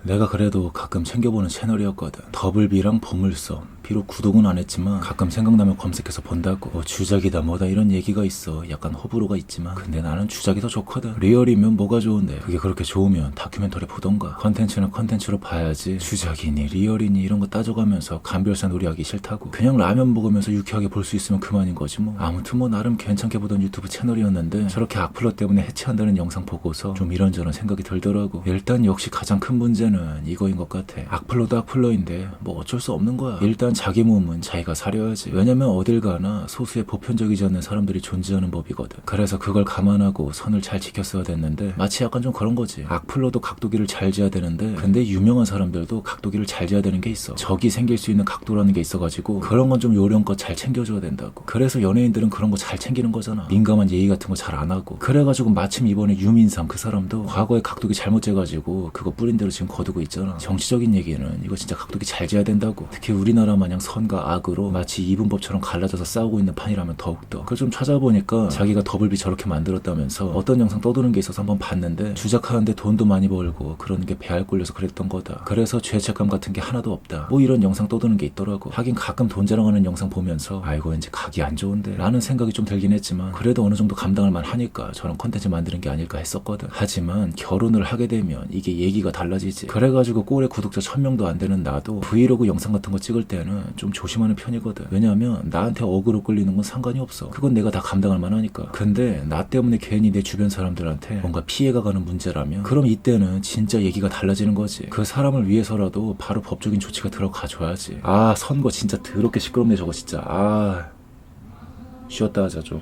내가 그래도 가끔 챙겨보는 채널이었거든. 더블비랑 보물섬. 비록 구독은 안 했지만 가끔 생각나면 검색해서 본다고. 뭐 주작이다 뭐다 이런 얘기가 있어. 약간 호불호가 있지만 근데 나는 주작이 더 좋거든. 리얼이면 뭐가 좋은데 그게 그렇게 좋으면 다큐멘터리 보던가. 컨텐츠는 컨텐츠로 봐야지 주작이니 리얼이니 이런 거 따져가면서 감별사 놀이하기 싫다고. 그냥 라면 먹으면서 유쾌하게 볼 수 있으면 그만인 거지 뭐. 아무튼 뭐 나름 괜찮게 보던 유튜브 채널이었는데 저렇게 악플러 때문에 해체한다는 영상 보고서 좀 이런저런 생각이 들더라고. 일단 역시 가장 큰 문제는 이거인 것 같아. 악플러도 악플러인데 뭐 어쩔 수 없는 거야. 일단 자기 몸은 자기가 사려야지. 왜냐면 어딜 가나 소수의 보편적이지 않는 사람들이 존재하는 법이거든. 그래서 그걸 감안하고 선을 잘 지켰어야 됐는데 마치 약간 좀 그런 거지. 악플러도 각도기를 잘 지어야 되는데 근데 유명한 사람들도 각도기를 잘 지어야 되는 게 있어. 적이 생길 수 있는 각도라는 게 있어가지고 그런 건 좀 요령껏 잘 챙겨줘야 된다고. 그래서 연예인들은 그런 거 잘 챙기는 거잖아. 민감한 예의 같은 거 잘 안 하고. 그래가지고 마침 이번에 유민상 그 사람도 과거에 각도기 잘못 재가지고 그거 뿌린 대로 지금 거두고 있잖아. 정치적인 얘기는 이거 진짜 각도기 잘 재야 된다고. 특히 우리나라 마냥 선과 악으로 마치 이분법처럼 갈라져서 싸우고 있는 판이라면 더욱더. 그걸 좀 찾아보니까 자기가 더블비 저렇게 만들었다면서 어떤 영상 떠도는 게 있어서 한번 봤는데 주작하는데 돈도 많이 벌고 그런 게 배알 꼴려서 그랬던 거다. 그래서 죄책감 같은 게 하나도 없다. 뭐 이런 영상 떠도는 게 있더라고. 하긴 가끔 돈 자랑하는 영상 보면서 아이고 왠지 각이 안 좋은데 라는 생각이 좀 들긴 했지만 그래도 어느 정도 감당할 만하니까 저런 컨텐츠 만드는 게 아닐까 했었거든. 하지만 결혼을 하게 되면 이게 얘기가 달라지지. 그래가지고 꼴에 구독자 1000명도 안 되는 나도 브이로그 영상 같은 거 찍을 때는 좀 조심하는 편이거든. 왜냐면 나한테 어그로 끌리는 건 상관이 없어. 그건 내가 다 감당할 만하니까. 근데 나 때문에 괜히 내 주변 사람들한테 뭔가 피해가 가는 문제라면 그럼 이때는 진짜 얘기가 달라지는 거지. 그 사람을 위해서라도 바로 법적인 조치가 들어가줘야지. 아 선거 진짜 더럽게 시끄럽네 저거 진짜. 아 쉬었다 하자 좀.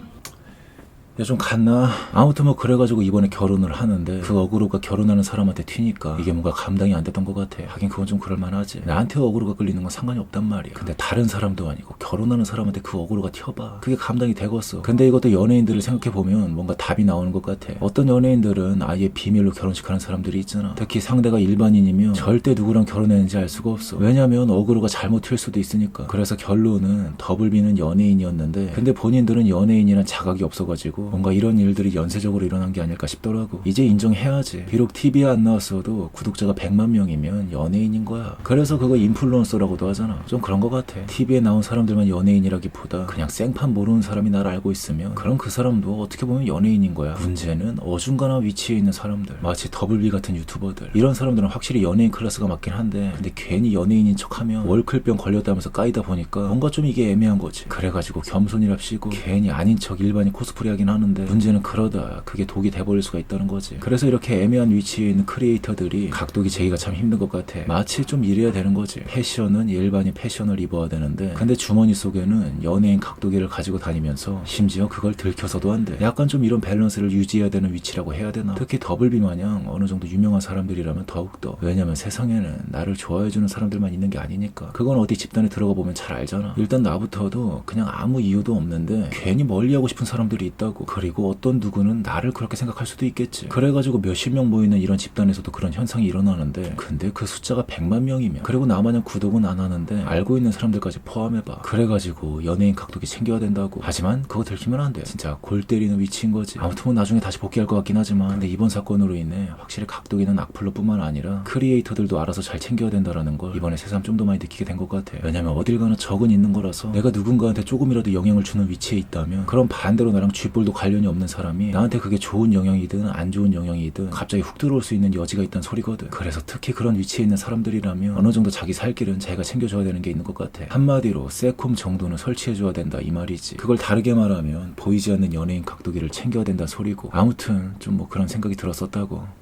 야 좀 갔나? 아무튼 뭐 그래가지고 이번에 결혼을 하는데 그 어그로가 결혼하는 사람한테 튀니까 이게 뭔가 감당이 안 됐던 것 같아. 하긴 그건 좀 그럴만하지. 나한테 어그로가 끌리는 건 상관이 없단 말이야. 근데 다른 사람도 아니고 결혼하는 사람한테 그 어그로가 튀어봐. 그게 감당이 되겠어. 근데 이것도 연예인들을 생각해보면 뭔가 답이 나오는 것 같아. 어떤 연예인들은 아예 비밀로 결혼식하는 사람들이 있잖아. 특히 상대가 일반인이면 절대 누구랑 결혼했는지 알 수가 없어. 왜냐면 어그로가 잘못 튈 수도 있으니까. 그래서 결론은 더블비는 연예인이었는데 근데 본인들은 연예인이란 자각이 없어가지고 뭔가 이런 일들이 연쇄적으로 일어난 게 아닐까 싶더라고. 이제 인정해야지. 비록 TV에 안 나왔어도 구독자가 100만 명이면 연예인인 거야. 그래서 그거 인플루언서라고도 하잖아. 좀 그런 거 같아. TV에 나온 사람들만 연예인이라기보다 그냥 생판 모르는 사람이 날 알고 있으면 그럼 그 사람도 어떻게 보면 연예인인 거야. 문제는 어중간한 위치에 있는 사람들. 마치 더블비 같은 유튜버들. 이런 사람들은 확실히 연예인 클래스가 맞긴 한데 근데 괜히 연예인인 척하면 월클병 걸렸다면서 까이다 보니까 뭔가 좀 이게 애매한 거지. 그래가지고 겸손이랍시고 괜히 아닌 척 일반인 코스프레 하긴 하는데 문제는 그러다 그게 독이 돼버릴 수가 있다는 거지. 그래서 이렇게 애매한 위치에 있는 크리에이터들이 각도기 재기가 참 힘든 것 같아. 마치 좀 이래야 되는 거지. 패션은 일반인 패션을 입어야 되는데 근데 주머니 속에는 연예인 각도기를 가지고 다니면서 심지어 그걸 들켜서도 안 돼. 약간 좀 이런 밸런스를 유지해야 되는 위치라고 해야 되나. 특히 더블비 마냥 어느 정도 유명한 사람들이라면 더욱더. 왜냐면 세상에는 나를 좋아해주는 사람들만 있는 게 아니니까. 그건 어디 집단에 들어가 보면 잘 알잖아. 일단 나부터도 그냥 아무 이유도 없는데 괜히 멀리하고 싶은 사람들이 있다고. 그리고 어떤 누구는 나를 그렇게 생각할 수도 있겠지. 그래가지고 몇십 명 모이는 이런 집단에서도 그런 현상이 일어나는데 근데 그 숫자가 100만 명이면 그리고 나마냥 구독은 안 하는데 알고 있는 사람들까지 포함해봐. 그래가지고 연예인 각도기 챙겨야 된다고. 하지만 그거 들키면 안 돼. 진짜 골 때리는 위치인 거지. 아무튼 뭐 나중에 다시 복귀할 것 같긴 하지만 근데 이번 사건으로 인해 확실히 각도기는 악플러뿐만 아니라 크리에이터들도 알아서 잘 챙겨야 된다라는 걸 이번에 새삼 좀 더 많이 느끼게 된 것 같아. 왜냐면 어딜 가나 적은 있는 거라서 내가 누군가한테 조금이라도 영향을 주는 위치에 있다면 그럼 반대로 나랑 쥐뿔도 관련이 없는 사람이 나한테 그게 좋은 영향이든 안 좋은 영향이든 갑자기 훅 들어올 수 있는 여지가 있다는 소리거든. 그래서 특히 그런 위치에 있는 사람들이라면 어느 정도 자기 살 길은 자기가 챙겨줘야 되는 게 있는 것 같아. 한마디로 세콤 정도는 설치해줘야 된다 이 말이지. 그걸 다르게 말하면 보이지 않는 연예인 각도기를 챙겨야 된다 소리고. 아무튼 좀 뭐 그런 생각이 들었었다고.